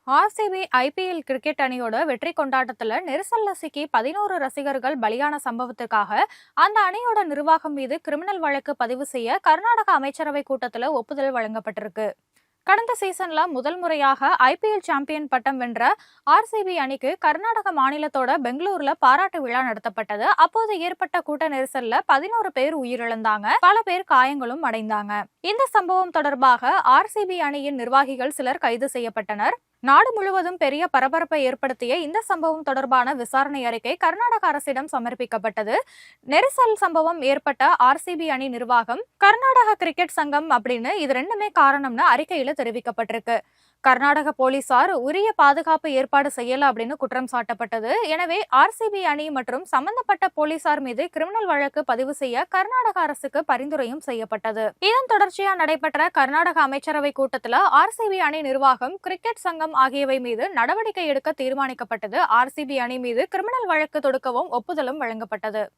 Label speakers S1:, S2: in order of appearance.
S1: RCB IPL cricket அணியோட வெற்றி கொண்டாட்டத்துல நெரிசல்ல சிக்கி 11 ரசிகர்கள் பலியான சம்பவத்துக்காக அந்த அணியோட நிர்வாகம் மீது கிரிமினல் வழக்கு பதிவு செய்ய கர்நாடக அமைச்சரவை கூட்டத்துல ஒப்புதல் வழங்கப்பட்டிருக்கு. கடந்த சீசன்ல முதல் முறையாக ஐபிஎல் சாம்பியன் பட்டம் வென்ற ஆர்சிபி அணிக்கு கர்நாடக மாநிலத்தோட பெங்களூர்ல பாராட்டு விழா நடத்தப்பட்டது. அப்போது ஏற்பட்ட கூட்ட நெரிசல்ல 11 பேர் உயிரிழந்தாங்க, பல பேர் காயங்களும் அடைந்தாங்க. இந்த சம்பவம் தொடர்பாக ஆர்சிபி அணியின் நிர்வாகிகள் சிலர் கைது செய்யப்பட்டனர். நாடு முழுவதும் பெரிய பரபரப்பை ஏற்படுத்திய இந்த சம்பவம் தொடர்பான விசாரணை அறிக்கை கர்நாடக அரசிடம் சமர்ப்பிக்கப்பட்டது. நெரிசல் சம்பவம் ஏற்பட்ட ஆர்சிபி அணி நிர்வாகம், கர்நாடக கிரிக்கெட் சங்கம் அப்படின்னு இது ரெண்டுமே காரணம்னு அறிக்கையில தெரிவிக்கப்பட்டிருக்கு. கர்நாடக போலீசார் உரிய பாதுகாப்பு ஏற்பாடு செய்யல அப்படின்னு குற்றம் சாட்டப்பட்டது. எனவே ஆர்சிபி அணி மற்றும் சம்பந்தப்பட்ட போலீசார் மீது கிரிமினல் வழக்கு பதிவு செய்ய கர்நாடக அரசுக்கு பரிந்துரையும் செய்யப்பட்டது. இதன் தொடர்ச்சியா நடைபெற்ற கர்நாடக அமைச்சரவை கூட்டத்தில் ஆர்சிபி அணி நிர்வாகம், கிரிக்கெட் சங்கம் ஆகியவை மீது நடவடிக்கை எடுக்க தீர்மானிக்கப்பட்டது. ஆர்சிபி அணி மீது கிரிமினல் வழக்கு தொடுக்கவும் ஒப்புதலும் வழங்கப்பட்டது.